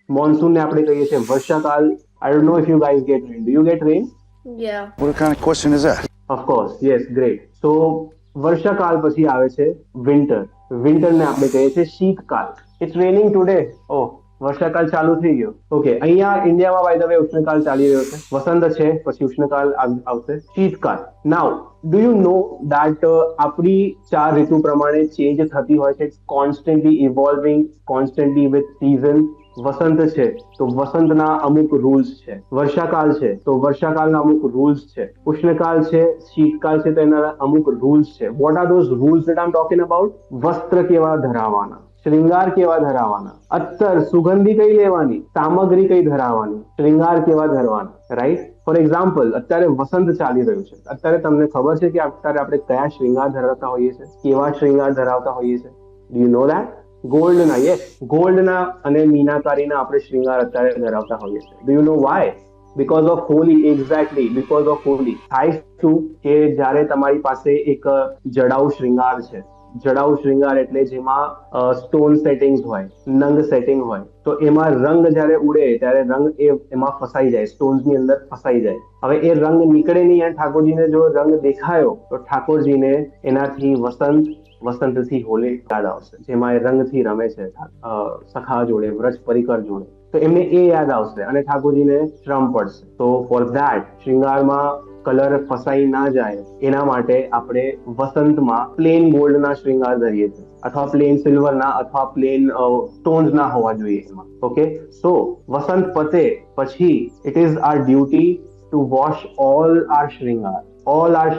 Monsoon ને આપણે કહીએ છીએ વર્ષાકાલ. I don't know if you guys get rain. Do you get rain? Yeah. What kind of question is that? Of course, yes, great. તો વર્ષાકાલ પછી આવે છે વિન્ટર. વિન્ટર ને આપણે કહીએ છીએ શીતકાલ. It's raining today. ઓહ, વર્ષાકાલ ચાલુ થઈ ગયો. ઓકે, અહીંયા ઇન્ડિયામાં બાય ધ વે ઉષ્ણકાલ ચાલી રહ્યો છે. વસંત છે, પછી ઉષ્ણકાલ આવશે, શીતકાલ. Now do you know that આપણી 4 ઋતુ પ્રમાણે ચેન્જ થતી હોય છે. Constantly evolving, constantly with season. વસંત છે તો વસંતના અમુક રૂલ્સ છે. વર્ષાકાલ છે તો વર્ષાકાલના અમુક રૂલ્સ છે. ઉષ્ણકાલ છે, શીતકાલ છે તો એના અમુક રૂલ્સ છે. What are those rules that I am talking about? વસ્ત્ર કેવા ધરાવવાના, શ્રૃંગાર કેવા ધરાવવાના, અત્તર સુગંધી કઈ લેવાની, સામગ્રી કઈ ધરાવવાની, શ્રૃંગાર કેવા ધરવાના, રાઈટ? ફોર એક્ઝામ્પલ, અત્યારે વસંત ચાલી રહ્યું છે. અત્યારે તમને ખબર છે કે અત્યારે આપણે કયા શ્રૃંગાર ધરાવતા હોઈએ છીએ, કેવા શ્રૃંગાર ધરાવતા હોઈએ છીએ? Do you know that? ગોલ્ડના, યસ, ગોલ્ડના અને મીનાકારીના આપણે શ્રૃંગાર અત્યારે ધરાવતા હોઈએ છીએ. Do you know why? Because of Holi. Exactly, because of Holi. થાય શું કે જ્યારે તમારી પાસે એક જડાઉ શ્રૃંગાર છે. જડાઉ શ્રૃંગાર એટલે જેમાં સ્ટોન સેટિંગ્સ હોય, નંગ સેટિંગ હોય, તો એમાં રંગ જ્યારે ઉડે ત્યારે રંગ એમાં ફસાઈ જાય, સ્ટોન્સની અંદર ફસાઈ જાય. હવે એ રંગ નીકળે નહીં અને ઠાકોરજીને જો રંગ દેખાયો તો ઠાકોરજીને એનાથી વસંતથી હોલી યાદ આવશે, જેમાં એ રંગથી રમે છે સખા જોડે, વ્રજ પરિકર જોડે. તો એમને એ યાદ આવશે અને ઠાકોરજીને શ્રમ પડશે. તો ફોર ધેટ શ્રૃંગારમાં કલર ફસાઈ ના જાય એના માટે આપણે વસંતમાં પ્લેન ગોલ્ડના શ્રૃંગાર ધરીએ છીએ, અથવા પ્લેન સિલ્વરના, અથવા પ્લેન સ્ટોન્સ ના હોવા જોઈએ એમાં. ઓકે, સો વસંત પતે પછી it is our duty to wash all our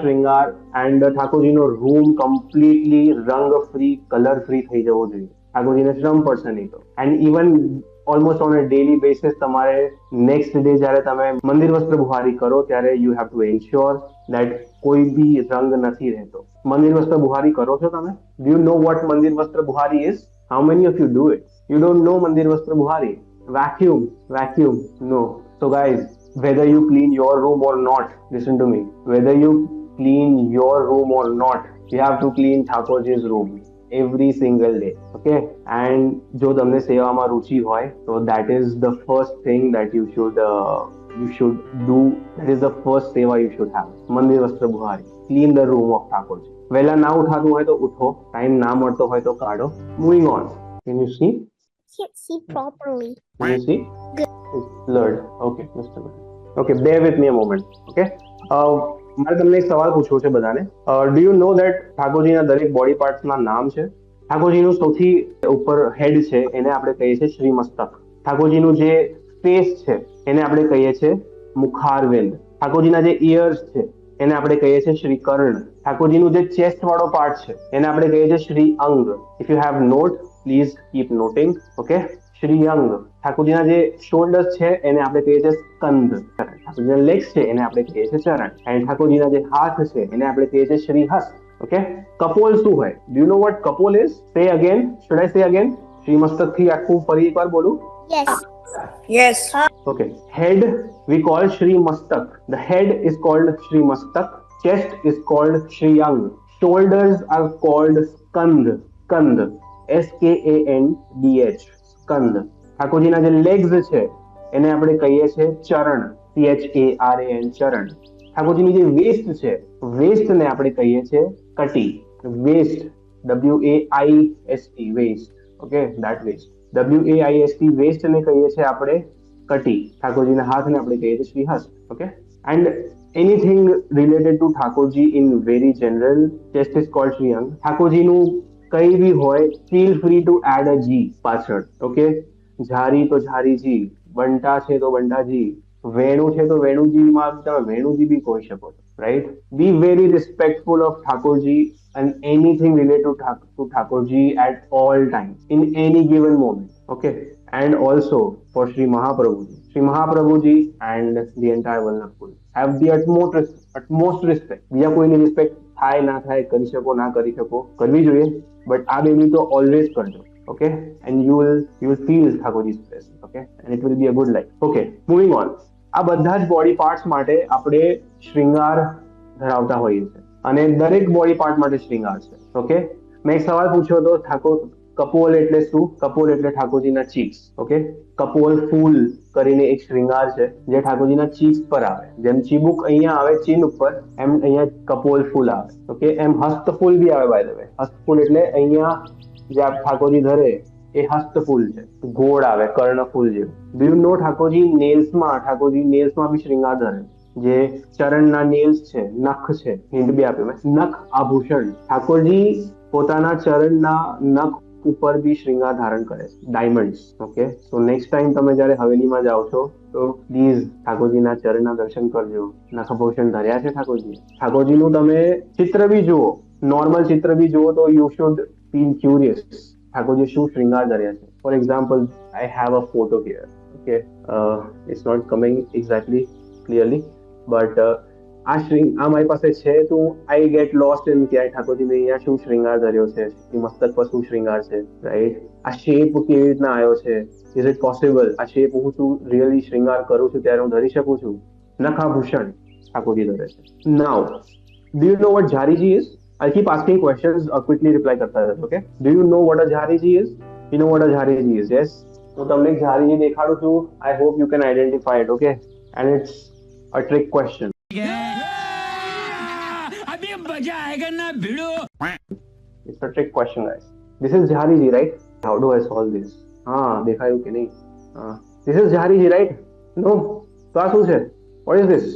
શ્રૃંગાર એન્ડ ઠાકોરજીનો રૂમ કમ્પ્લીટલી રંગ ફ્રી, કલર ફ્રી થઈ જવો જોઈએ. ઠાકોરજીને શ્રમ પડશે નહીં તો. And even almost on a daily basis તમારે નેક્સ્ટ ડે જ્યારે તમે મંદિર વસ્ત્ર બુહારી કરો ત્યારે you have to ensure that કોઈ બી રંગ નથી રહેતો. મંદિર વસ્ત્ર બુહારી કરો છો તમે? ડુ યુ નો વોટ મંદિર વસ્ત્ર Buhari is? How many of you do it? You don't know મંદિર વસ્ત્ર Buhari? Vacuum, no. So guys, whether you clean your room or not, listen to me, whether you clean your room or not, you have to clean Thakurji's room every single day. Okay, and જો તમને સેવામાં રુચિ હોય તો that is the first thing that you should do. That is the first seva you should have. મંદિર વસ્ત્ર Buhari, clean the room of Thakorji. વહેલા ના ઉઠાતું હોય તો ઉઠો, ટાઈમ ના મળતો હોય તો કાઢો. Moving on. Can you see? Can't see properly. Can you see? It's blurred. Okay, just a minute. Okay, bear with me a moment. Okay. મારે તમને એક સવાલ પૂછવો છે બધાને. ડુ યુ નો ધેટ ઠાકોરજીના દરેક બોડી પાર્ટ્સના નામ છે? ઠાકોરજીનું સૌથી ઉપર હેડ છે એને આપણે કહીએ છીએ શ્રી મસ્તક. ઠાકોરજીનું જે ફેસ છે એને આપણે કહીએ છીએ મુખારવિંદ. ઠાકોરજીના જે ઇયર્સ છે એને આપણે કહીએ છીએ શ્રી કર્ણ. ઠાકોરજીનું જે ચેસ્ટ વાળો પાર્ટ છે એને આપણે કહીએ છીએ શ્રી અંગ. If you have not, please keep noting. Okay, Shri અંગ. ઠાકોરજીના જે શોલ્ડર્સ છે એને આપણે કહીએ છીએ સ્કંદ. ઠાકોરજીના લેગ્સ છે એને આપણે કહીએ છીએ ચરણ. અને ઠાકોરજીના જે હાથ છે એને આપણે કહીએ છીએ શ્રી હસ્ત. ઓકે, કપોલ શું હોય? Do you know vote Kapol is? સે અગેન. શુડ આઈ સે અગેન? શ્રી મસ્તક થી આખું ફરી એકવાર બોલું? Yes. Yes. Okay. Head we call Shri Mastak. The head is called Shri Mastak. Chest is called Shri Yang. Shoulders are called Skand. Skand. Skandh. Skand. ઠાકોરજીના જે legs છે એને આપણે કહીએ છીએ ચરણ. CHARAN, ચરણ. ઠાકોરજીની જે વેસ્ટ છે, વેસ્ટ ને આપણે કહીએ છીએ કટી. Waist, WAIST, waist. Okay, that waist. WAIST, waist ને કહીએ છીએ આપણે કટી. ઠાકોરજીના હાથને આપણે કહીએ છીએ શ્રી હસ્ત. Okay, and anything related to Thakorji in very general, chest is called શ્રી અંગ. ઠાકોરજીનું કઈ બી હોય, feel free to add a ji પાછળ. ઓકે, ઝારી તો ઝારીજી, બંટા છે તો બંટાજી, વેણુ છે તો વેણુજીમાં તમે વેણુજી બી કહી શકો છો. Right? Be very respectful of Thakorji and anything related to Thakurji at all times, in any given moment. Okay, and also for Sri Mahaprabhuji and the entire Vallabhpur have the utmost respect. બીજા કોઈની respect થાય ના થાય, કરી શકો ના કરી શકો, કરવી જોઈએ, બટ આ બેની તો ઓલવેઝ કરજો. Okay, and you will feel Thakurji's presence. Okay, and it will be a good life. Okay, moving on. આ બધા જ બોડી પાર્ટ્સ માટે આપણે શ્રૃંગાર ધરાવતા હોઈએ છીએ અને દરેક બોડી પાર્ટ માટે શ્રૃંગાર છે. ઓકે, મેં એક સવાલ પૂછ્યો હતો, કપોલ એટલે શું? કપોલ એટલે ઠાકોરજીના ચીક્સ. ઓકે, કપોલ ફૂલ કરીને એક શ્રૃંગાર છે જે ઠાકોરજીના ચીક્સ પર આવે. જેમ ચીબુક અહીંયા આવે ચીન ઉપર, એમ અહીંયા કપોલ ફૂલ આવે. ઓકે, એમ હસ્તફૂલ બી આવે બાય ધ વે. હસ્તફૂલ એટલે અહીંયા જે આ ઠાકોરજી ધરે એ હસ્તફૂલ છે. ગોળ આવે કર્ણફૂલ જેવું. ડુ યુ નો ઠાકોરજી નેલ્સમાં બી શ્રૃંગાર ધરે, જે ચરણના નેલ્સ છે, નખ છે, હિન્ટ બી આપ્યું મેં, નખ આભૂષણ. ઠાકોરજી પોતાના ચરણના નખ ઉપર બી શ્રૃંગાર ધારણ કરે છે, diamonds. Okay, so next time તમે જ્યારે હવેલીમાં જાઓ છો તો પ્લીઝ ઠાકોરજીના ચરણના દર્શન કરજો. નખભૂષણ ધર્યા છે ઠાકોરજી. ઠાકોરજીનું તમે ચિત્ર બી જુઓ, નોર્મલ ચિત્ર બી જુઓ તો you should feel curious. Thakorji શું શ્રૃંગાર ધર્યા છે. For example, I have a photo here. Okay, it's not coming exactly clearly, but આ મારી પાસે છે તો આઈ ગેટ લોસ્ટ ઇન કે ઠાકોરજીને અહીંયા શું શ્રૃંગાર ધર્યો છે, મસ્તક પર શું શ્રૃંગાર છે, રાઈટ? આ શેપ કેવી રીતના આવ્યો છે? Is it possible? આ શેપ હું શું રિયલી શ્રૃંગાર કરું છું ત્યારે હું ધરી શકું છું? નખાભૂષણ ઠાકોરજી ધરે છે. Now, do you know what ઝારીજી is? I'll keep asking questions, quickly reply કરતા રહેજો. Okay, do you know what a jhariji is? You know what a jhariji is? Yes, તો તમને એક jhariji દેખાડું છું. I hope you can identify it. Okay, and it's a trick question. अभी मजा आएगा ना भिड़ो. It's a trick question, guys. This is jhariji, right? How do I solve this? हाँ, દેખાયું કે નહીં? हाँ, this is jhariji, right? No, તો આ શું છે? What is this?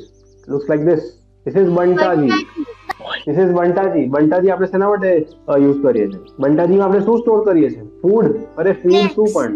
Looks like this. This is બંટાજી. This is બંટાજી. બંટાજી આપણે શેના માટે યુઝ કરીએ છીએ? બંટાજીમાં આપણે શું સ્ટોર કરીએ છીએ? ફૂડ. અરે ફૂડ શું પણ?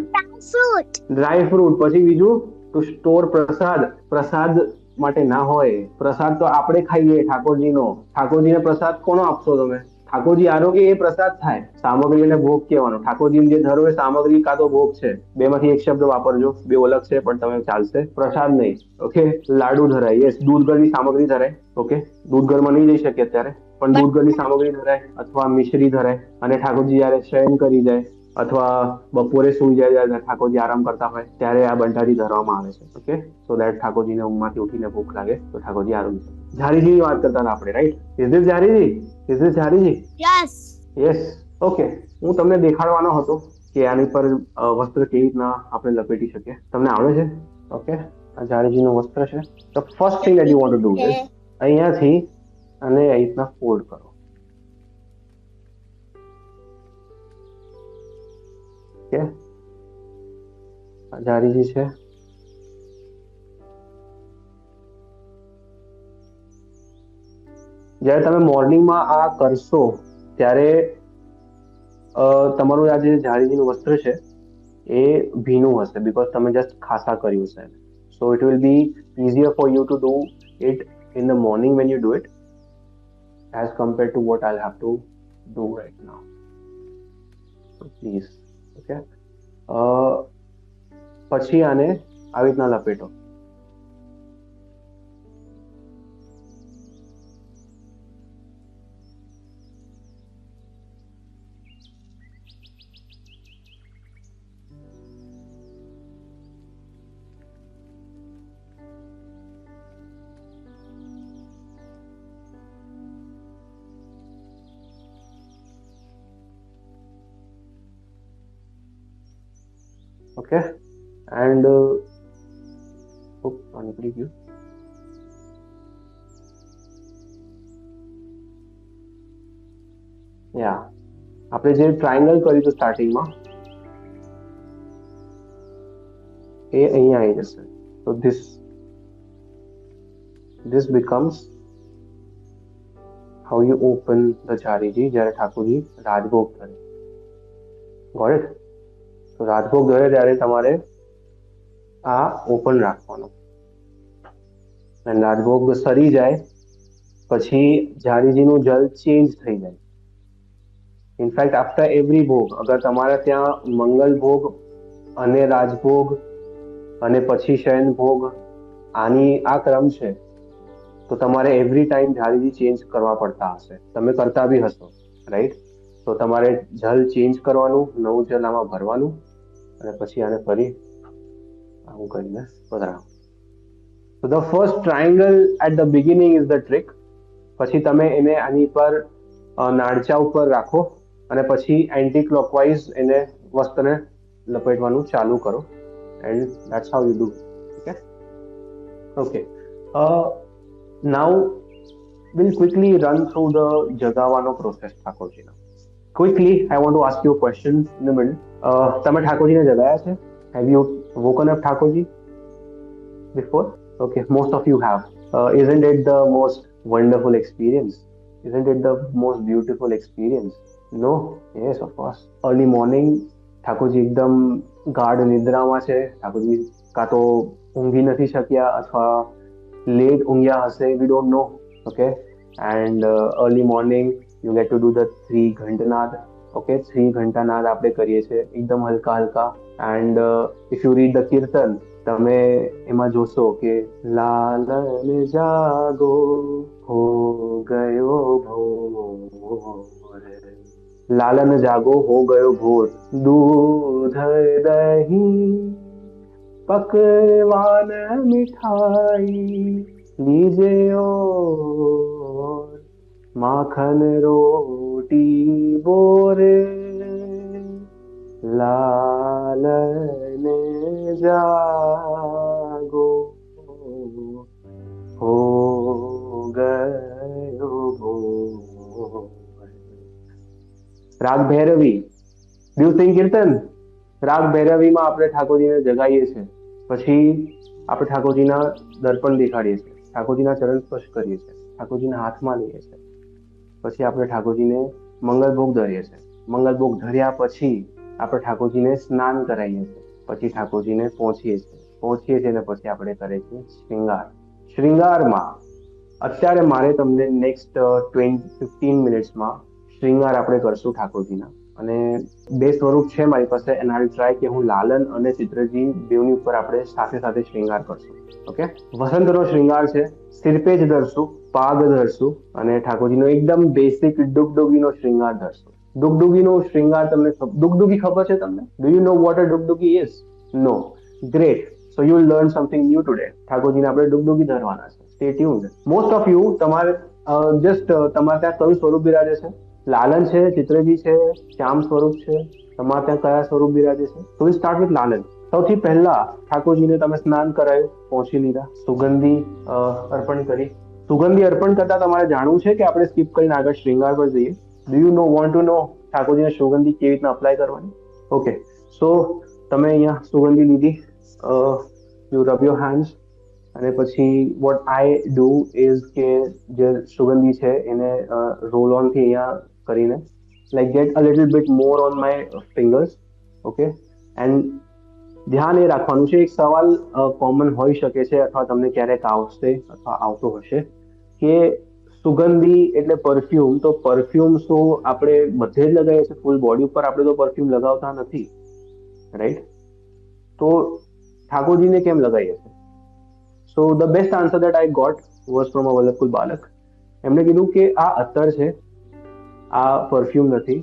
Fruit. Dry fruit. પછી બીજું ટુ સ્ટોર પ્રસાદ. પ્રસાદ માટે ના હોય. પ્રસાદ તો આપણે ખાઈએ ઠાકોરજીનો. ઠાકોરજીને પ્રસાદ કોનો આપશો તમે? ઠાકોરજી આરોગ્ય એ પ્રસાદ થાય. સામગ્રી અને ભોગ કહેવાનો. ઠાકોરજી જે ધરો એ સામગ્રી કાં તો ભોગ છે. બેમાંથી એક શબ્દ વાપરજો, બે અલગ છે પણ તમે ચાલશે. પ્રસાદ નહીં. ઓકે, લાડુ ધરાય. યસ, દૂધગરની સામગ્રી ધરાય. ઓકે, દૂધગરમાં નહીં જઈ શકે અત્યારે, પણ દૂધગરની સામગ્રી ધરાય અથવા મિશ્રી ધરાય. અને ઠાકોરજી જયારે શયન કરી જાય અથવા બપોરે સુઈ જાય જ્યારે ઠાકોરજી આરામ કરતા હોય ત્યારે આ બંટાજી ધરવામાં આવે છે. ઓકે, સો દેટ ઠાકોરજીને ઊંઘમાંથી ઉઠીને ભૂખ લાગે તો ઠાકોરજી આરોગી શકે. ઝારીજીની વાત કરતા હતા આપણે, રાઈટ? ઇઝ ધીસ ઝારીજી? ઇઝ ધીસ ઝારીજી? Yes. યસ. ઓકે, હું તમને દેખાડવાનો હતો કે આની પર વસ્ત્ર કેવી રીતના આપણે લપેટી શકીએ. તમને આવડે છે? ઓકે, આ ઝારીજીનું વસ્ત્ર છે. તો first thing that you want to do is અહીંયાથી અને આ રીતના ફોલ્ડ કરો. ઓકે, આ ઝારીજી છે. જ્યારે તમે મોર્નિંગમાં આ કરશો ત્યારે તમારું આ જે ઝારીજીનું વસ્ત્ર છે એ ભીનું હશે, બીકોઝ તમે જસ્ટ ખાસા કર્યું છે. So it will be easier for you to do it in the morning when you do it as compared to what I'll have to do right now. So please, okay, પછી આને આવી રીતના લપેટો. Okay, and નીકળી ગયું. યા, આપણે જે triangle કર્યું હતું સ્ટાર્ટિંગમાં એ અહીંયા આવી જશે. તો this becomes how you open the ઝારીજી જ્યારે ઠાકોરજી રાજભોગ ધરે. Got it? તો રાજભોગ ધરે ત્યારે તમારે આ ઓપન રાખવાનો. અને રાજભોગ સરી જાય પછી ઝારીજીનું જલ ચેન્જ થઈ જાય. ઇનફેક્ટ આફ્ટર એવરી ભોગ, અગર તમારે ત્યાં મંગલ ભોગ અને રાજભોગ અને પછી શયન ભોગ આની આ ક્રમ છે તો તમારે એવરી ટાઈમ ઝારીજી ચેન્જ કરવા પડતા હશે. તમે કરતા બી હશો, રાઈટ? તો તમારે જલ ચેન્જ કરવાનું, નવું જલ આમાં ભરવાનું અને પછી આને ફરી આવું કરીને પધરાવો. So the first triangle at the beginning is the trick. પછી તમે એને આની પર નાળચા ઉપર રાખો અને પછી એન્ટી ક્લોકવાઇઝ એને વસ્ત્રને લપેટવાનું ચાલુ કરો and that's how you do. Okay now we'll quickly run through the જગાવાનો પ્રોસેસ ઠાકોરજીનો. Quickly, I want to ask you a question in the middle. તમે ઠાકોરજીને જગાયા છે? Have you woken up Thakorji before? Okay, most of you have. Isn't it the most wonderful experience? Isn't it the most beautiful experience? No? Yes, of course. Early morning, Thakorji એકદમ ગાઢ નિદ્રામાં છે. ઠાકોરજી કાં તો ઊંઘી નથી શક્યા અથવા લેટ ઊંઘ્યા હશે. We don't know. Okay, and early morning you get to do the 3 ઘંટનાદ. Okay, 3 ઘંટાનાદ આપણે કરીએ છીએ એકદમ હલકા હલકા. and if you read the કીર્તન, તમે એમાં જોશો કે લાલન જાગો હો ગયો ભોર, લાલન જાગો હો ગયો ભોર, દૂધ દહીં પકવાન મિઠાઈ लीजे और माखन रोटी बोरे, लालन जागो हो गयो भोर. રાગ ભૈરવી, ડુ યુ સિંગ કીર્તન? રાગ ભૈરવીમાં આપણે ઠાકોરજીને જગાઈએ છીએ. પછી આપણે ઠાકોરજીના દર્પણ દેખાડીએ છીએ, ઠાકોરજીના ચરણ સ્પર્શ કરીએ છીએ, ઠાકોરજીના હાથમાં લઈએ છીએ. પછી આપણે ઠાકોરજીને મંગલભોગ ધરીએ છીએ. મંગલભોગ ધર્યા પછી આપણે ઠાકોરજીને સ્નાન કરાવીએ છીએ. પછી ઠાકોરજીને પહોંચીએ છીએ અને પછી આપણે કરીએ છીએ શૃંગાર. શૃંગારમાં અત્યારે મારે તમને નેક્સ્ટ 15 મિનિટ્સમાં શૃંગાર આપણે કરશું ઠાકોરજીના. અને 2 સ્વરૂપ છે મારી પાસે, એન્ડ આઈ ટ્રાય કે હું લાલન અને ચિત્રજી બેવની ઉપર આપણે સાથે સાથે શૃંગાર કરશું. ઓકે, વસંતનો શૃંગાર છે. સિરપેજ ધરશું, પાગ ધરશું અને ઠાકોરજીનો એકદમ બેસિક ડુગડુગીનો શૃંગાર ધરશું. ડુગડુગીનો શૃંગાર તમને ડુગડુગી ખબર છે તમને? Do you know what a ડુગડુગી is? No? Great. So you will learn something new today. ઠાકોરજીને આપણે ડુગડુગી ધરવાના છે. Stay tuned. Most of you તમારે જસ્ટ તમારે ત્યાં કયું સ્વરૂપ બિરાજે છે? લાલન છે, ચિત્રજી છે, શ્યામ સ્વરૂપ છે. તમારે ત્યાં કયા સ્વરૂપ બિરાજે છે? તો વી સ્ટાર્ટ વિથ લાલન. સૌથી પહેલા ઠાકોરજીને તમે સ્નાન કરાયું, પહોંચી લીધા, સુગંધી અર્પણ કરી. સુગંધી અર્પણ કરતા તમારે જાણવું છે કે આપણે સ્કીપ કરીને આગળ શૃંગાર પર જઈએ? Do you know want to know ઠાકોરજીને સુગંધી કેવી રીતના અપ્લાય કરવાની? ઓકે, સો તમે અહીંયા સુગંધી લીધી, યુ રબ યોર હેન્ડ્સ અને પછી વોટ આઈ ડુ ઇઝ કે જે સુગંધી છે એને રોલ ઓન થી અહીંયા કરીને like get a little bit more on my fingers. Okay, and ધ્યાન એ રાખવાનું છે, એક સવાલ કોમન હોઈ શકે છે અથવા તમને ક્યારેક આવશે અથવા આવતો હશે કે સુગંધી એટલે પરફ્યુમ, તો પરફ્યુમ શું આપણે બધે જ લગાવીએ છીએ? ફૂલ બોડી ઉપર આપણે તો પરફ્યુમ લગાવતા નથી, રાઈટ? તો ઠાકોરજીને કેમ લગાવીએ છીએ? So the best answer that I got was from a Vallabhkul બાલક. એમણે કીધું કે આ અત્તર છે, આ પરફ્યુમ નથી.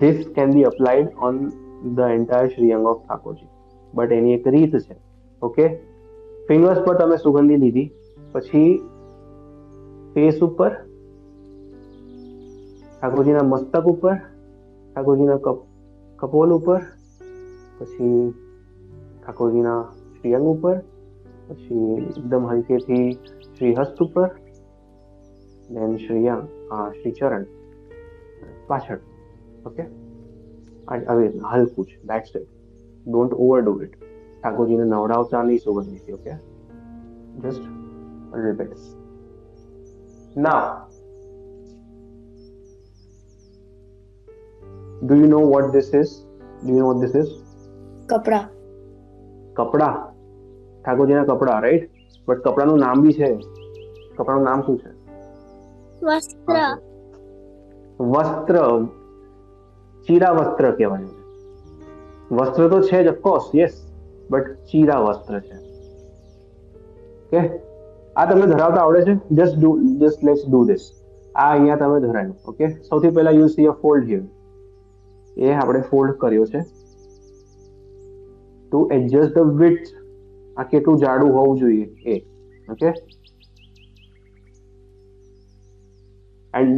This can be applied on the entire શ્રીઅંગ ઓફ ઠાકોરજી, બટ એની એક રીત છે. ઓકે, ફિંગર્સ પર તમે સુગંધી લીધી, પછી ફેસ ઉપર, ઠાકોરજીના મસ્તક ઉપર, ઠાકોરજીના કપોલ ઉપર, પછી ઠાકોરજીના શ્રીઅંગ ઉપર, પછી એકદમ હલકેથી શ્રીહસ્ત ઉપર, દેન શ્રીઅંગ, શ્રીચરણ પાછળ. ઓકે, હવે હલકું જ, that's it. Don't overdo it. ઠાકોરજીને નવડાવતા નહીં સુગંધીથી. Okay, just a little bit. Now do you know what this is? Do you know what this is? કપડા. કપડા, ઠાકોરજીના કપડા, રાઈટ? બટ કપડાનું નામ બી છે. કપડાનું નામ શું છે? વસ્ત્ર. વસ્ત્ર, ચીરા વસ્ત્ર કહેવાય. વસ્ત્ર તો છે જ ઓફકોર્સ, યસ, બટ ચીરા વસ્ત્ર છે. ઓકે, આ તમને ધરાવતા આવડે છે? Just let's do this. આ અહીંયા તમે ધરાયું. ઓકે, સૌથી પહેલા you see a fold here. એ આપણે ફોલ્ડ કર્યો છે ટુ એડજસ્ટ ધ વિડ્થ. આ કેટલું જાડું હોવું જોઈએ એ. Okay, and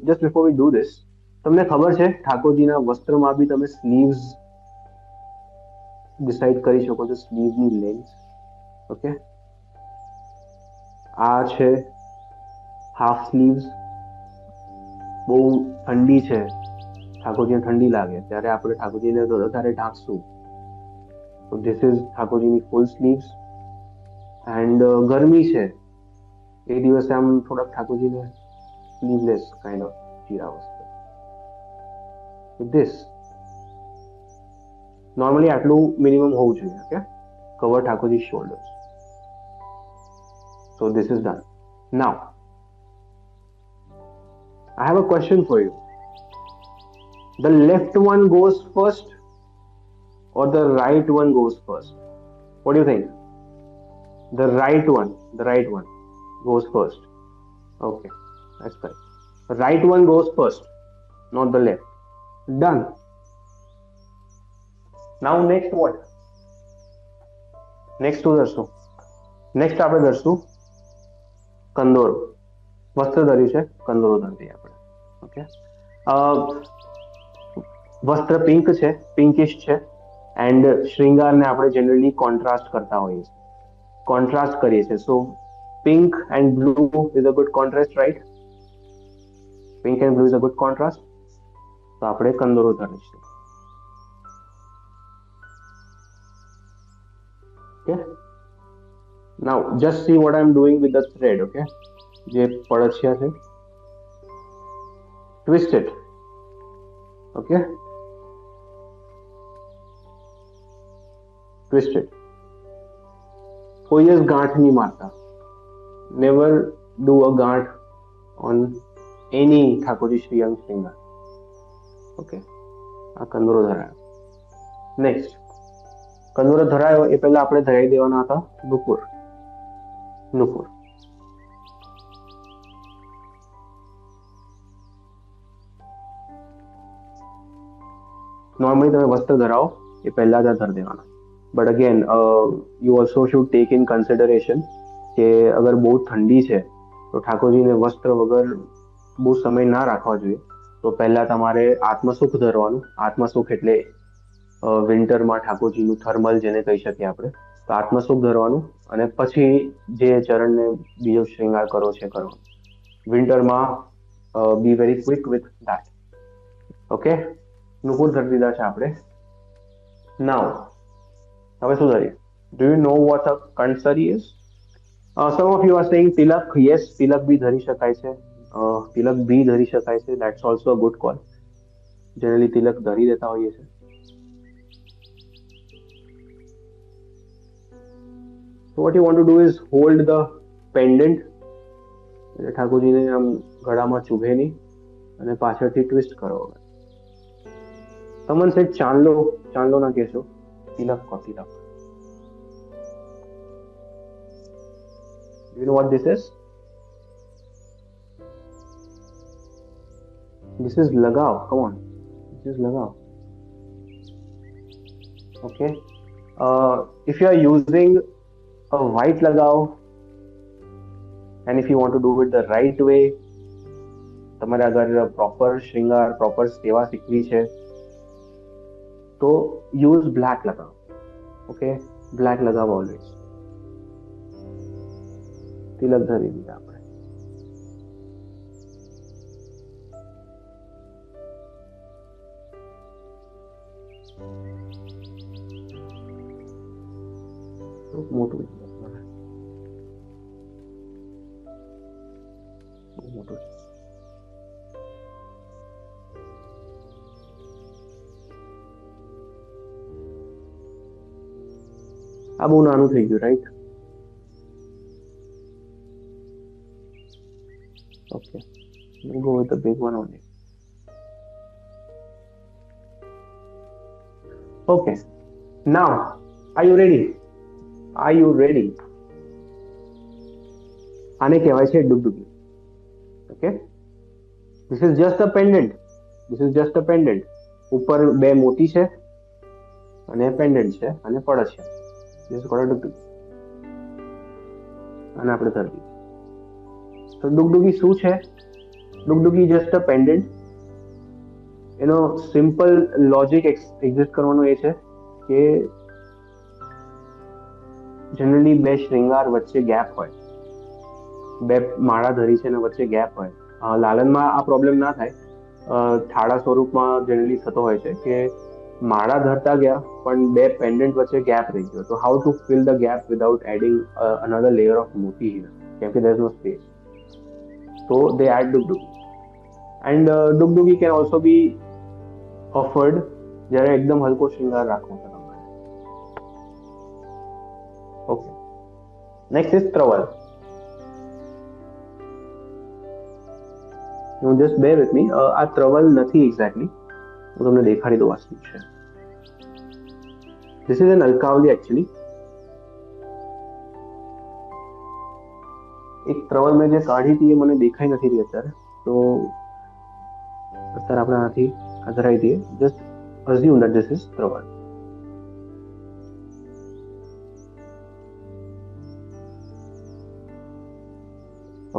just before we do this, તમને ખબર છે ઠાકોરજીના વસ્ત્રમાં બી તમે સ્લીવ્સ ડિસાઈડ કરી શકો છો, સ્લીવની લેન્થ. ઓકે, આ છે હાફ સ્લીવ્સ. બહુ ઠંડી છે, ઠાકોરજીને ઠંડી લાગે ત્યારે આપણે ઠાકોરજીને વધારે ઢાંકશું. તો ધીસ ઇઝ ઠાકોરજીની ફૂલ સ્લીવ્સ. એન્ડ ગરમી છે એ દિવસે આમ થોડાક ઠાકોરજીને સ્લીવલેસ કાઇન્ડ ઓફ ચીરા વસ્ત્ર. ધીસ નોર્મલી આટલું મિનિમમ હોવું જોઈએ. Okay, cover Thakorji shoulders. So this is done. Now, I have a question for you. The left one goes first or the right one goes first? What do you think? The right one goes first. Okay, that's correct. The right one goes first, not the left. Done. Now next what? Next to દર્શું. Next આપણે દર્શું કંદોરો. વસ્ત્ર ધર્યું છે, કંદોરો ધરીએ આપણે. Okay, વસ્ત્ર pink છે, પિંકિશ છે. And શ્રૃંગારને આપણે generally contrast કરતા હોઈએ છીએ, કોન્ટ્રાસ્ટ કરીએ છીએ. So pink and blue is a good contrast, right? Pink and blue is a good contrast. તો આપણે કંદોરો ધરીશું. Okay, now just see what I'm doing with the thread. Okay, જે પડછિયા છે, twist it. Okay, twist it. કોઈ જ ગાંઠ નહીં મારતા. Never do a ગાંઠ on any ઠાકોરજી શ્રી અંગ શ્રૃંગાર. ઓકે, આ કંદોરો ધરાયો. નેક્સ્ટ, કંદોરો ધરાયો એ પહેલા આપણે ધરાઈ દેવાના હતા નુપુર. નુપુર. નોર્મલી તમે વસ્ત્ર ધરાવો એ પહેલા જ ધરી દેવાના. But again you also should take in consideration કે અગર બહુ ઠંડી છે તો ઠાકોરજીને વસ્ત્ર વગર બહુ સમય ના રાખવા જોઈએ. તો પહેલા તમારે આત્મસુખ ધરવાનું. આત્મસુખ એટલે વિન્ટરમાં ઠાકોરજીનું થર્મલ જેને કહી શકીએ આપણે. તો આત્મસુખ ધરવાનું અને પછી જે ચરણને બીજો શ્રૃંગાર કરવો છે કરવાનો. વિન્ટરમાં be very quick with that. Okay, નુપુર ધરી દીધા છે આપણે. નાઉ હવે શું ધરીએ? Do you know what a કંસરી is? Some of you are saying tilak. Yes, tilak બી ધરી શકાય છે. તિલક બી ધરી શકાય છે. That's also a good call. Generally tilak ધરી દેતા હોઈએ છે. So what you want to do is hold the pendant. એટલે ઠાકોરજીને આમ ગળામાં ચૂભે નહીં અને પાછળથી ટ્વિસ્ટ કરો. Someone said ચાંદલો. ચાંદલો ના કહેશો, તિલક કો તિલક. Do you know what this is? This is lagav. Come on, this is lagav. Okay. If you are using a white lagav and if you want to do it the right way, તમારે અગર proper શ્રૃંગાર, proper સેવા શીખવી છે તો use black લગાવ. Okay, black લગાવ always. તિલક ધરી દીધા આપણે. મોટું મોટું. આ બહુ નાનું થઈ ગયું, right? Okay, go with the big one only. Okay, now are you ready? Are you ready? આને કહેવાય છે ડુગડુગી. Okay, this is just a pendant. This is just a pendant. ઉપર બે મોતી છે અને પેન્ડન્ટ છે અને પડછ છે. This is called a ડુગડુગી. અને આપણે ધરી દીધું. તો ડુગડુગી શું છે? ડુગડુગી જસ્ટ અ પેન્ડન્ટ એનો સિમ્પલ લોજિક એક્ઝિસ્ટ કરવાનો એ છે કે જનરલી બે શૃંગાર વચ્ચે ગેપ હોય, બે માળા ધરી છે અને વચ્ચે ગેપ હોય. લાલનમાં આ પ્રોબ્લેમ ના થાય. થાળા સ્વરૂપમાં જનરલી થતો હોય છે કે માળા ધરતા ગયા પણ બે પેન્ડન્ટ વચ્ચે ગેપ રહી ગયો. તો how to fill the gap without adding another layer of મોતી હિયર, કેમ કે there is no space. So they add dugdugi. And dugdugi can also be offered જ્યારે એકદમ હલકો શૃંગાર રાખવો છે તમારે. Okay, next is travel. Just bear with me. આ ટ્રવલ નથી એક્ઝેક્ટલી, હું તમને દેખાડી દઉં આ શું છે. ધીસ ઇઝ એન અલકાવલી એકચ્યુઅલી. એક ટ્રવલ મેં જે કાઢી હતી એ મને દેખાઈ નથી રહી અત્યારે, તો અત્યારે આપણે આનાથી ધરાઈ દઈએ. Just assume that this is travel.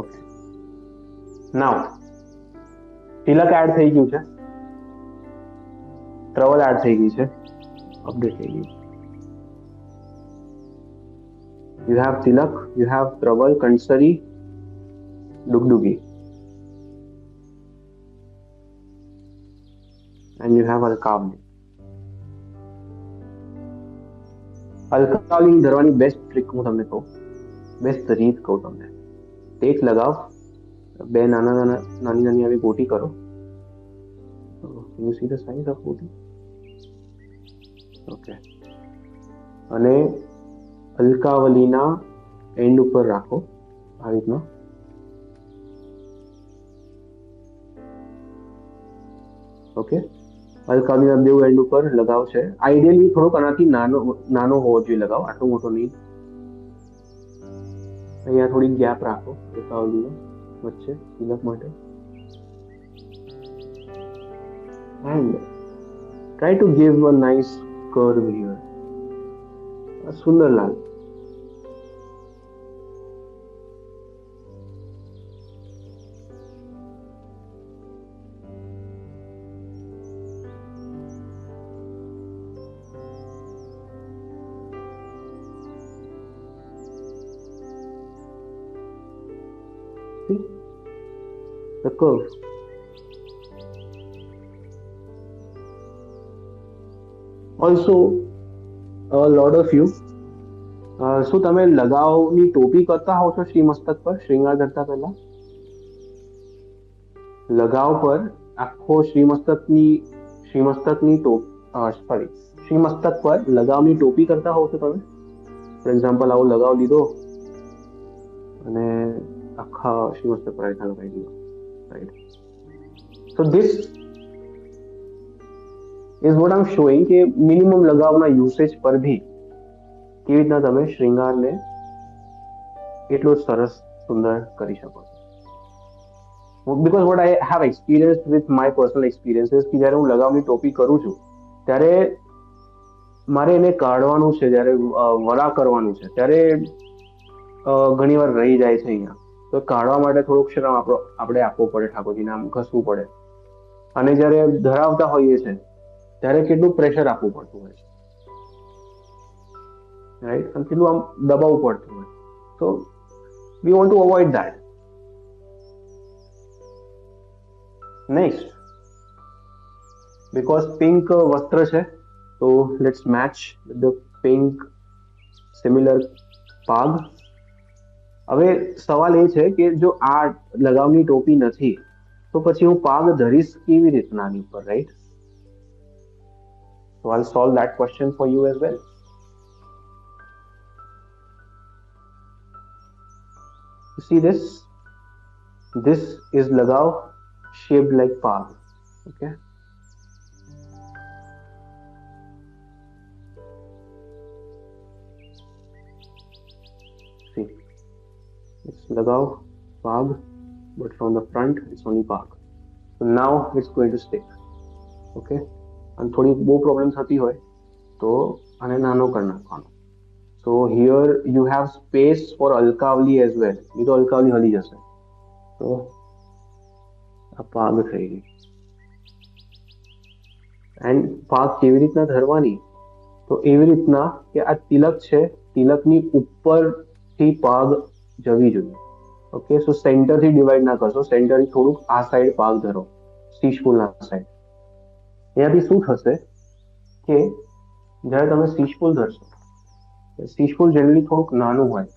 Okay, now tilak add થઈ ગયું છે, ટ્રવલ એડ થઈ ગઈ છે, અપડેટ થઈ ગઈ. You have tilak, you have ટ્રવલ, કંસરી, dugdugi, and you have alkavli. અલકાવલી ધરવાની બેસ્ટ ટ્રીક હું તમને કહું, બેસ્ટ રીત કહું તમને. ટેક લગાવ, બે નાની આવી ગોટી કરો. You see the size of ગોટી? ઓકે, અને અલકાવલીના એન્ડ ઉપર રાખો આવી રીતના. ઓકે, અલકાવલીના બે એન્ડ ઉપર લગાવ છે. આઈડિયલી થોડોક આનાથી નાનો હોવો જોઈએ લગાવ, આટલો મોટો નહીં. અહીંયા થોડી ગેપ રાખો અલકાવલીનો વચ્ચે તિલક માટે. And try to give a nice curve here. સુંદર લાગે. See the curve. Also, a lot of you, શું તમે લગાવની ટોપી કરતા હોવ છો શ્રી મસ્તક પર શ્રૃંગાર ધરતા પહેલા? લગાવ પર આખો શ્રી મસ્તક પર લગાવની ટોપી કરતા હોવ છો તમે? ફોર એક્ઝામ્પલ આવો લગાવ લીધો અને આખા શ્રી મસ્તક પર આટલા લગાવી દીધો, right? So this is what I am showing કે મિનિમમ લગાવના યુસેજ પર ભી કેવી રીતના તમે શ્રૃંગારને એટલો સરસ સુંદર કરી શકો છો. Because what I have experience with my personal experiences કે જ્યારે હું લગાવની ટોપી કરું છું ત્યારે મારે એને કાઢવાનું છે, જ્યારે વડા કરવાનું છે ત્યારે ઘણી વાર રહી જાય છે અહીંયા. તો કાઢવા માટે થોડોક શ્રમ આપણે આપવો પડે, ઠાકોરજીને આમ ઘસવું પડે. અને જ્યારે ધરાવતા હોઈએ છે ત્યારે કેટલું પ્રેશર આપવું પડતું હોય છે, રાઈટ? અને કેટલું આમ દબાવવું પડતું હોય. તો we want to avoid that. Next, because pink વસ્ત્ર છે તો let's match the pink similar પાગ. હવે સવાલ એ છે કે જો આ લગાવની ટોપી નથી તો પછી હું પાગ ધરીશ કેવી રીતના આની ઉપર, right? So I'll solve that question for you as well. You see this? This is lagav shaped like pag. Okay. See, it's lagav pag, but from the front it's only pag. So now it's going to stick. Okay. અને થોડી બહુ problem થતી હોય તો આને નાનો કરી નાખવાનો. So here you have space for અલકાવલી એઝ વેલ. એ તો અલકાવલી હલી જશે. તો આ પાગ થઈ ગઈ. એન્ડ પાઘ કેવી રીતના ધરવાની? તો એવી રીતના કે આ તિલક છે, તિલકની ઉપરથી પાઘ જવી જોઈએ. ઓકે, સો સેન્ટરથી ડિવાઈડ ના કરશો, સેન્ટરથી થોડુંક આ સાઈડ પાઘ ધરો, શીશફૂલના સાઈડ. એનાથી શું થશે કે જ્યારે તમે શીશફૂલ ધરશો, શીશફૂલ જનરલી થોડુંક નાનું હોય,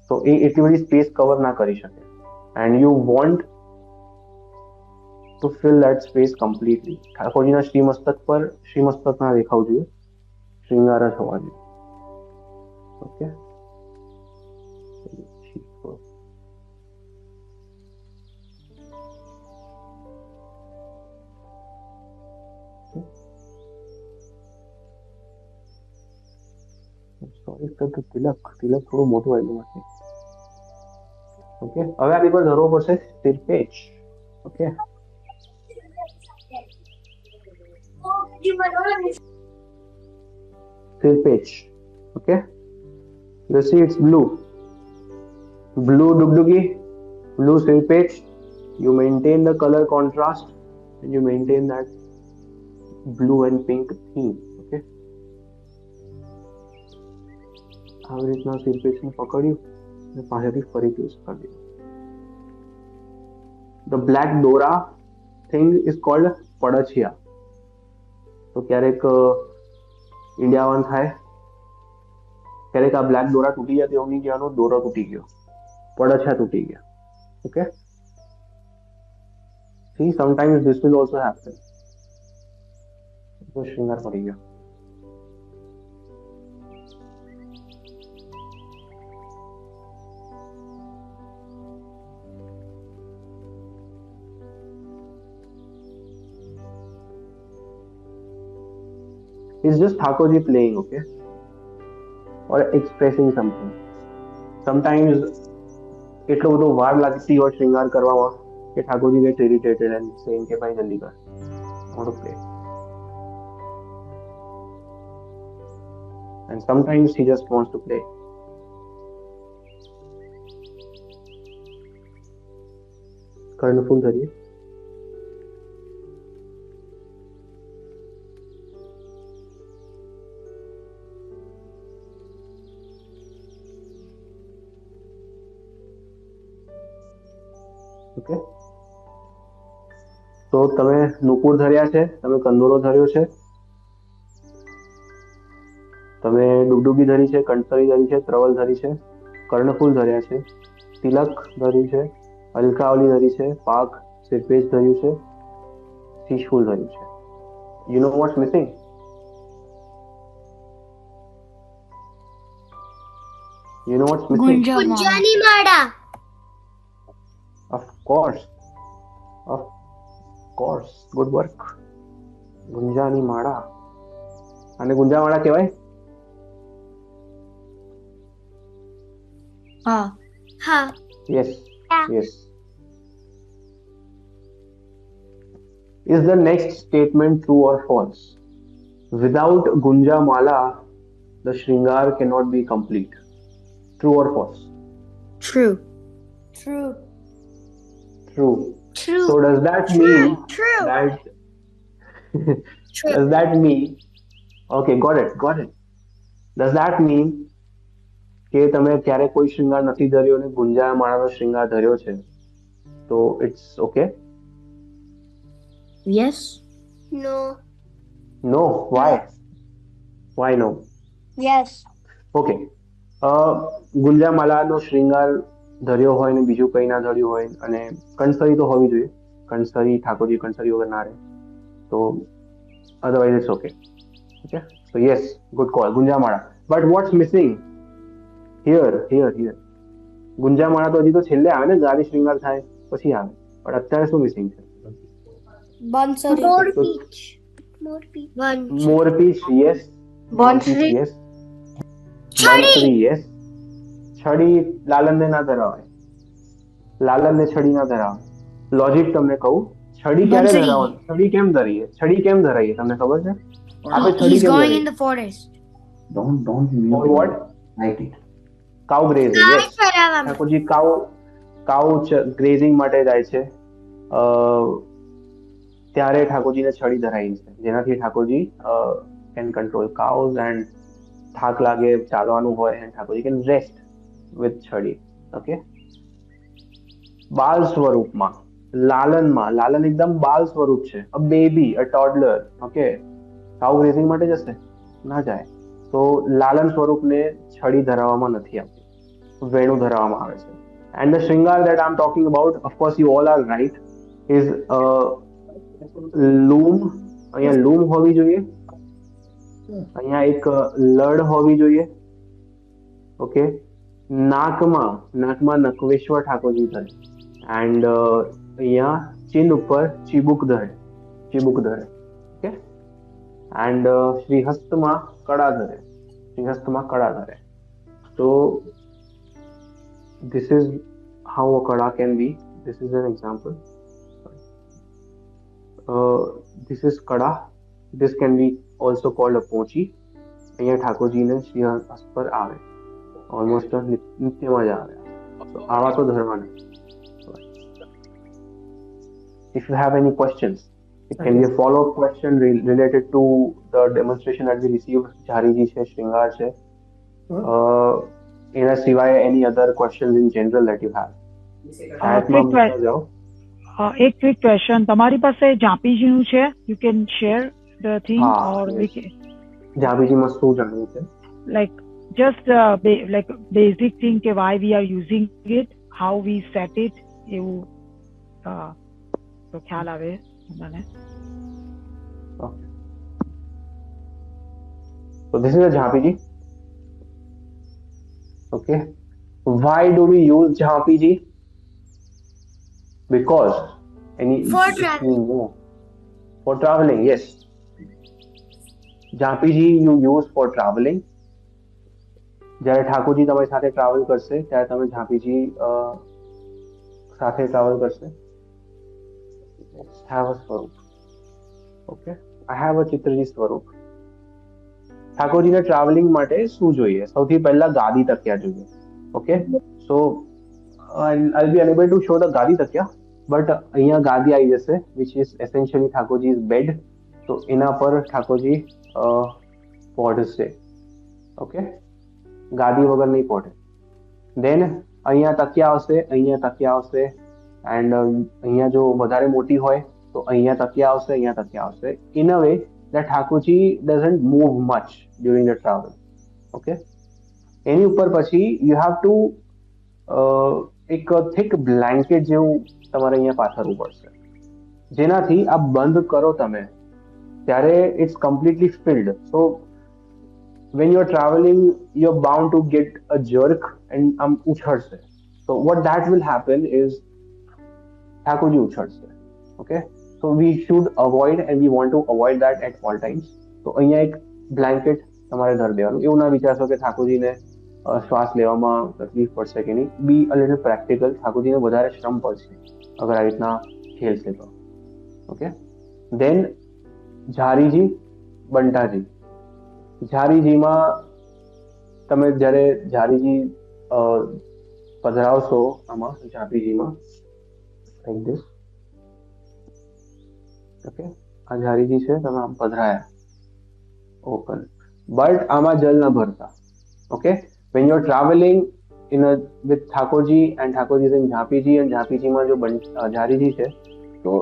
તો એ એટલી બધી સ્પેસ કવર ના કરી શકે, and you want to fill that space completely. ઠાકોરજીના શ્રીમસ્તક પર શ્રીમસ્તક ના દેખાવું જોઈએ, શ્રીંગાર જ હોવા જોઈએ. ઓકે, સોરી તિલક થોડું મોટું આવ્યું નથી. ઓકે, હવે આની પર ધરવો પડશે સિરપેચ. ઓકે, સિરપેચ. Okay, you see it's blue dugdugi, blue silpage. You maintain the color contrast and you maintain that blue and pink theme. Okay, આવી રીતના સિરપેચને પકડ્યું અને પાછળથી ફરી યુઝ કરી દીધું. The black dora thing is called પડછિયા. તો ક્યારેક ઇન્ડિયાવન થાય, ક્યારેક આ બ્લેક દોરા તૂટી જાય, એવું નહીં કહેવાનું દોરો તૂટી ગયો, પડછિયા તૂટી ગયા. Okay, see sometimes this will also happen. તો શૃંગાર પડી ગયો. It's just Thakurji playing, okay, or expressing something. Sometimes એટલો બધો વાર લાગતી હોય શૃંગાર કરવામાં કે Thakorji get irritated and saying કે ભાઈ જલ્દી કર, I want to play. And sometimes he just wants to play. કર્ણફૂલ ધરીએ. ઓકે, તો તમે નુપુર ધર્યા છે, તમે કંદોરો ધર્યો છે, તમે ડુગડુગી ધરી છે, કંઠસરી ધરી છે, ત્રવલ ધરી છે, કર્ણફૂલ ધર્યા છે, તિલક ધર્યું છે, અલકાવલી ધરી છે, પાઘ સિરપેચ ધર્યું છે, શીશફૂલ ધર્યું છે. You know what's missing? You know what's missing? ગુંજાની માળા. Of course. Good work. ગુંજાની માળા. આને ગુંજામાળા કહેવાય? હા. Yes. Is the next statement true or false? Without Gunjamala, the Shringar cannot be complete. True or false? True. So does that mean that does that mean, okay, got it. Does that mean કે તમે ક્યારે કોઈ શૃંગાર નથી ધર્યો અને ગુંજામાળાનો શૃંગાર ધર્યો છે, તો it's okay? Yes. No, why no? Yes. Okay, ગુંજામાલાનો શૃંગાર ધર્યો હોય ને બીજું કંઈ ના ધર્યું હોય અને કંઠસરી તો હોવી જોઈએ, કંઠસરી ઠાકોરજી કંઠસરી વગર ના રહે, તો otherwise it's okay. So yes, good call, ગુંજામાળા. But what's missing here? ગુંજામાળા તો હજી તો છેલ્લે આવે ને, ગાદી શૃંગાર થાય પછી આવે, પણ અત્યારે શું મિસિંગ છે? Morpinchh, yes. yes. Bansari, yes. છડી લાલનને ના ધરાવાય, લાલનને છડી ના ધરાવાય. લોજિક તમને કહું, છડી ક્યારે ધરાવવાની, છડી કેમ ધરાઈએ તમને ખબર છે? આપણે છડી કેમ ધરાઈએ? in the forest. Don't Or mute what? Like it. Cow grazing, yes. Thakorji cow grazing માટે જાય છે. ત્યારે ઠાકોરજીને છડી ધરાઈ છે, જેનાથી Thakorji can control cows and થાક લાગે ચાલવાનું હોય and Thakorji can rest with છડી. ઓકે. બાલ સ્વરૂપમાં, લાલન એકદમ બાલ સ્વરૂપ છે, a baby, a toddler. Okay. Cow grazing માટે જશે ના જાય, તો લાલન સ્વરૂપને છડી ધરાવવામાં નથી આવતી, વેણું ધરાવવામાં આવે છે. એન્ડ ધ શૃંગાર that I'm talking about, of course you all are right, is લૂમ. અહીંયા લૂમ હોવી જોઈએ, અહીંયા એક લડ હોવી જોઈએ. ઓકે. નાકમાં નકવેશ્વર ઠાકોરજી ધરે એન્ડ અહીંયા ચીન ઉપર ચીબુક ધરે. ઓકે. એન્ડ શ્રીહસ્તમાં કડા ધરે. So this is how a kada can be. This is an example. This is kada. This can be also called a pochi. અહીંયા ઠાકોરજીને શ્રીહસ્ત પર આવે, ઓલમોસ્ટ નિત્યમાં જ આવે. તો આવા તો ધરવાના. If you have any questions, it can be a follow-up question related to the demonstration that we received. ઝારીજી છે, શ્રૃંગાર છે. એના સિવાય any other questions in general that you have? એક ક્વિક ક્વેશ્ચન, તમારી પાસે ઝાંપીજીનું છે? You can share the thing or we can. ઝાંપીજીમાં શું જાણવું છે? Like just like basic thing કે why we are using it, how we set it, એવું તો ખ્યાલ આવે મને. Okay. So this is a Jhapiji. Okay. Why do we use Jhapiji? Because For traveling. For traveling, yes. Jhapiji you use for traveling. જ્યારે ઠાકોરજી તમારી સાથે travel કરશે ત્યારે તમે ઝાંપીજી સાથે ટ્રાવેલ કરશે. have a સ્વરૂપ. ઓકે. I have a ચિત્રજી સ્વરૂપ. ઠાકોરજીને ટ્રાવેલિંગ માટે શું જોઈએ? સૌથી પહેલા ગાદી તકિયા જોઈએ. Okay. So I'll be unable to show the ગાદી તકિયા, બટ અહીંયા ગાદી આવી જશે which is essentially ઠાકોરજી's bed. તો એના પર ઠાકોરજી પહોંચશે. ઓકે. ગાદી વગર નહીં પહોંચે. દેન અહીંયા તકિયા આવશે એન્ડ અહીંયા જો વધારે મોટી હોય તો અહીંયા તકિયા આવશે. In a way that Thakorji doesn't move much during the travel. Okay. એની ઉપર પછી you have to એક thick blanket જેવું તમારે અહીંયા પાથરવું પડશે, જેનાથી આ બંધ કરો તમે ત્યારે it's completely filled. So when you're traveling you're bound to get a jerk and ઉછળશે. So what that will happen is Thakorji ઉછળશે. Okay. So we should avoid and we want to avoid that at all times. તો અહીંયા એક blanket તમારે ધરી દેવાનું. એવું ના વિચારશો કે ઠાકોરજીને શ્વાસ લેવામાં તકલીફ પડશે કે નહીં. બી અ લિટલ પ્રેક્ટિકલ. ઠાકોરજીને વધારે શ્રમ પડશે અગર આ રીતના ખેલશે તો. ઓકે. દેન ઝારીજી, બંટાજી. ઝારીજીમાં તમે જ્યારે ઝારીજી પધરાવશો આમાં ઝાપીજીમાં like this. Okay. આ ઝારીજી છે, તમે આમ પધરાયા, ઓપન, બટ આમાં જલ ન ભરતા. Okay. When you're traveling with Thakorji and Thakorji is in ઝાપીજી and ઝાપીજીમાં જો ઝારીજી છે તો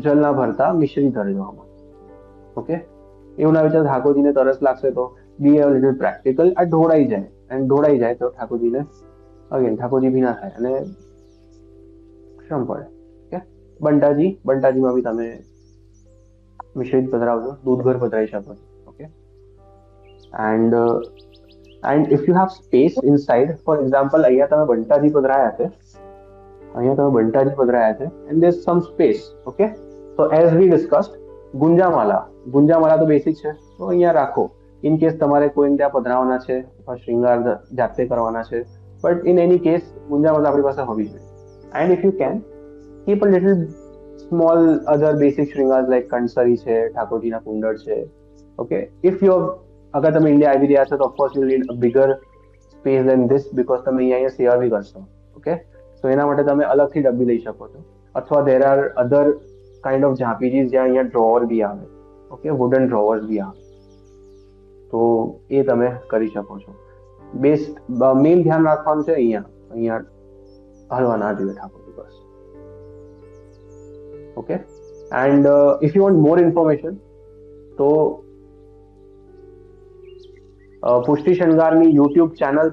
જલ ના ભરતા, મિશ્રી ધરજો આમાં. ઓકે. એવું ના વિચાર ઠાકોરજીને તરસ લાગશે તો બી અ લિટલ પ્રેક્ટિકલ. આ ઢોળાઈ જાય તો ઠાકોરજીને ઠાકોરજી ભી ના થાય અને શ્રમ પડે. ઓકે. બંટાજીમાં બી તમે મિશ્રિત પધરાવજો, દૂધઘર પધરાઈ શકો છો. Okay. And if you have space inside, for example અહીંયા તમે બંટાજી પધરાયા છે and there's some space. Okay. So as we discussed, ગુંજામાલા તો બેસિક છે, તો અહીંયા રાખો. ઇન કેસ તમારે કોઈને ત્યાં પધરાવવાના છે અથવા શ્રૃંગાર જાતે કરવાના છે, બટ ઇન એની કેસ ગુંજામાલા આપણી પાસે હોવી જોઈએ. And if you can keep a little small other basic shringars like કંસરી છે, ઠાકોરજીના કુંડળ છે. Okay. If you're અગર તમે ઇન્ડિયા આવી રહ્યા છો તો of course you need a bigger space then this, because તમે અહીંયા સેવા બી કરશો. ઓકે. સો એના માટે તમે અલગથી ડબ્બી લઈ શકો છો, અથવા there are other kind of ઝાંપીજીસ જ્યાં અહીંયા ડ્રોવર બી આવે, ઓકે, વુડન ડ્રોવર્સ બી આવે, તો એ તમે કરી શકો છો. બેસ્ટ મેઇન ધ્યાન રાખવાનું છે અહીંયા હલવા ના જોઈએ ઠાકોરજી, બસ. Okay, and if you want more information તો પુષ્ટિ શણગારની યુટ્યુબ ચેનલ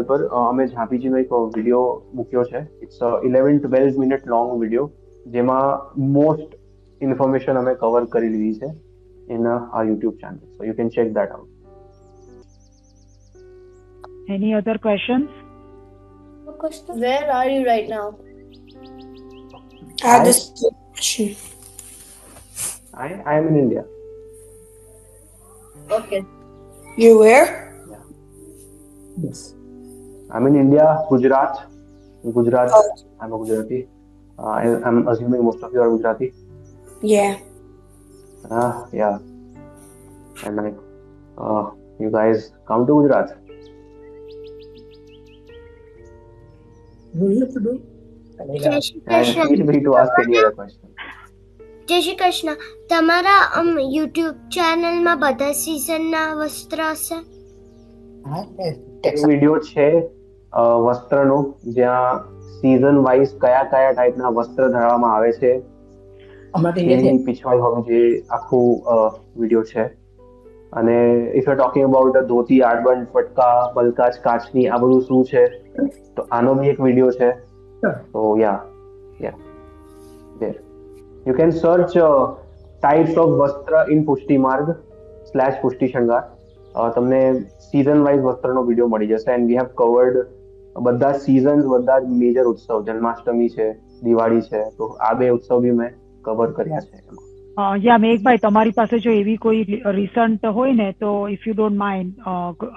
પર અમે ઝાંપીજીનો એક વિડીયો મૂક્યો છે. ઇટ્સ 11-12 મિનિટ લોંગ વિડીયો, જેમાં મોસ્ટ ઇન્ફોર્મેશન અમે કવર કરી લીધી છે in our YouTube channel. So you can check that out. Any other questions? Where are you right now? I have this question. I am in India. Okay. You where? Yes. I'm in India, Gujarat. Gujarat. Oh. I'm a Gujarati. I'm assuming most of you are Gujarati. Yeah. Yeah. And you guys come to Gujarat? જય Shri And feel free to ask any other question. જય શ્રી કૃષ્ણ. તમારા YouTube ચેનલમાં બધા સિઝનના વસ્ત્ર હશે? Video છે વસ્ત્રનો, જ્યાં season wise કયા કયા ટાઈપના વસ્ત્ર ધરવામાં આવે છે એની પીછવાઈ હોવી જોઈએ, આખું વિડીયો છે. અને ઇફ યુ ટોકિંગ અબાઉટ ધોતી, આડબંધ, પટકા, બલકાચ, કાચની, આ બધું શું છે, તો આનો બી એક વિડીયો છે. તો યા there you can search types of વસ્ત્ર in પુષ્ટિ માર્ગ / પુષ્ટિ શણગાર. તમને સીઝન વાઇઝ વસ્ત્રનો વિડીયો મળી જશે. એન્ડ વી હેવ કવર્ડ બધા સિઝન્સ, બધા જ મેજર ઉત્સવ, જન્માષ્ટમી છે, દિવાળી છે, તો આ બે ઉત્સવ બી મેં કવર કર્યા છે એમાં. મેઘભાઈ, તમારી પાસે જો એવી કોઈ રિસન્ટ હોય ને તો ઇફ યુ ડોન્ટ માઇન્ડ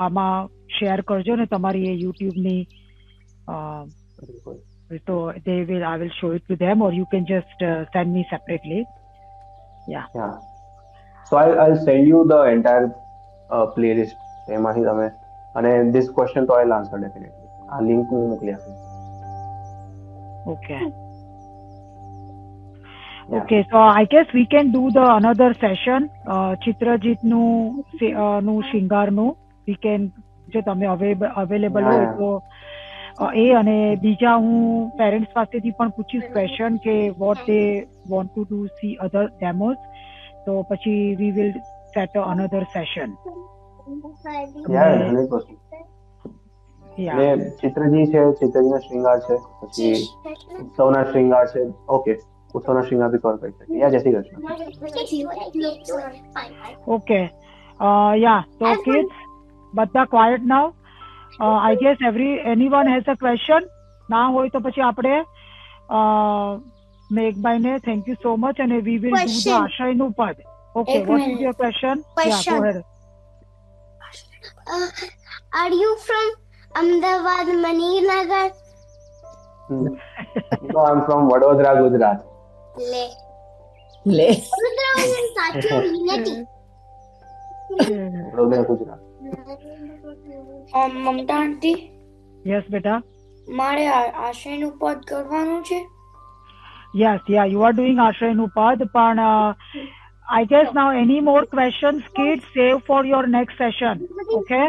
આમાં શેર કરજો ને તમારી એ યુટ્યુબની, તો I will show it to them, or you can just send me separately. Yeah. So I'll send you the entire playlist. એમાંથી તમે, અને this question તો I'll answer definitely. આ લિંક હું મોકલી આપીશ. Okay. Okay, so I guess we can do the another session. ચિત્રજીતનું શિંગારનું we can, જો તમે અવેલેબલ હોય તો એ, અને બીજા હું પેરેન્ટ્સ પાસેથી પણ પૂછીશ ક્વેશ્ચન કે what they want to see other demos, તો પછી we will set another session. Yeah, 100%. ચિત્રજી છે, ચિત્રજીના શૃંગાર છે, પછી ઉત્સવના શૃંગાર છે. ઓકે, ઉત્સવના શૃંગાર બી કવર કરી શકીએ. જય Shri Krishna. Okay, so kids, બધા ક્વાયટ નાઉ. I guess anyone has a question. ના હોય તો પછી આપણે મેઘભાઈને thank you so much, and we will do the આશ્રયનું પદ. Okay, what is your question? Yeah, go ahead. Are you from Ahmedabad, Maninagar? No, I'm from Vadodara, Gujarat. સાચું નથી. વડોદરા, ગુજરાત. મમતા આંટી, Yes, બેટા. મારે આશ્રયનું પદ કરવાનું છે. Yes, you are doing આશ્રયનું પદ, પણ I guess now any more questions, kids, save for your next session. Okay?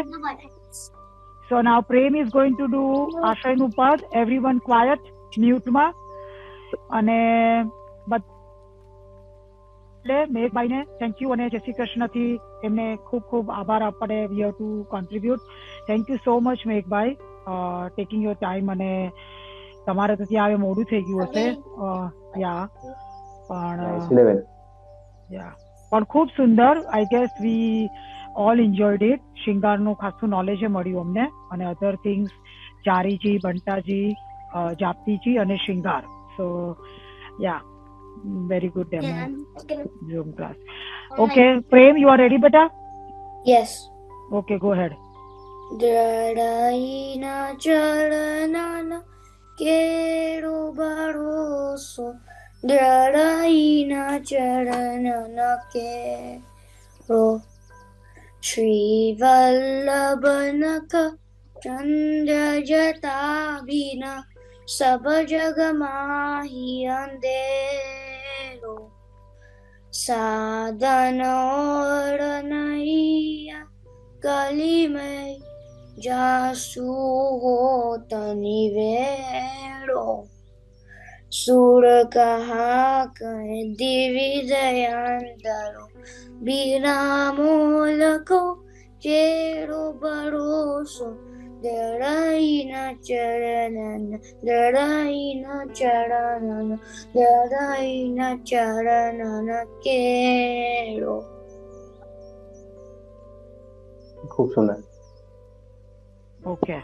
So now Prem is going to do આશ્રયનું પદ. Everyone quiet, mute માં. અને મેઘભાઈને થેન્ક યુ, અને જય શ્રી કૃષ્ણથી એમને ખૂબ ખૂબ આભાર આપણે we have to contribute. Thank you so much Meghbhai, taking your time. અને તમારે તો ત્યાં હવે મોડું થઈ ગયું હશે. પણ ખૂબ સુંદર. I guess we all enjoyed it. શિંગારનું ખાસું નોલેજ મળ્યું અમને, અને અધર થિંગ્સ, ચારીજી, બંટાજી, જાપ્તીજી અને શિંગાર. સો very good demo. Zoom class. Okay, Prem, you are ready, beta? Yes. Okay, go ahead. દ્રડાઈના ચરણના કેળો ભરોસો, દ્રડાઈના ચરણના કેળો, શ્રી વલ્લભ નખ ચંદ્ર જટાભિના, सब जग माही अंधेरो, साधन और नैया कली में जासु होत निवेड़ो, सूर कहा कहे दिव्य दयांदरो, बिना मोल को चेरो भरोसो, दड़ाई न चरणन, दड़ाई न चरणन, दड़ाई न चरणन केरो. खूब सुंदर. ओके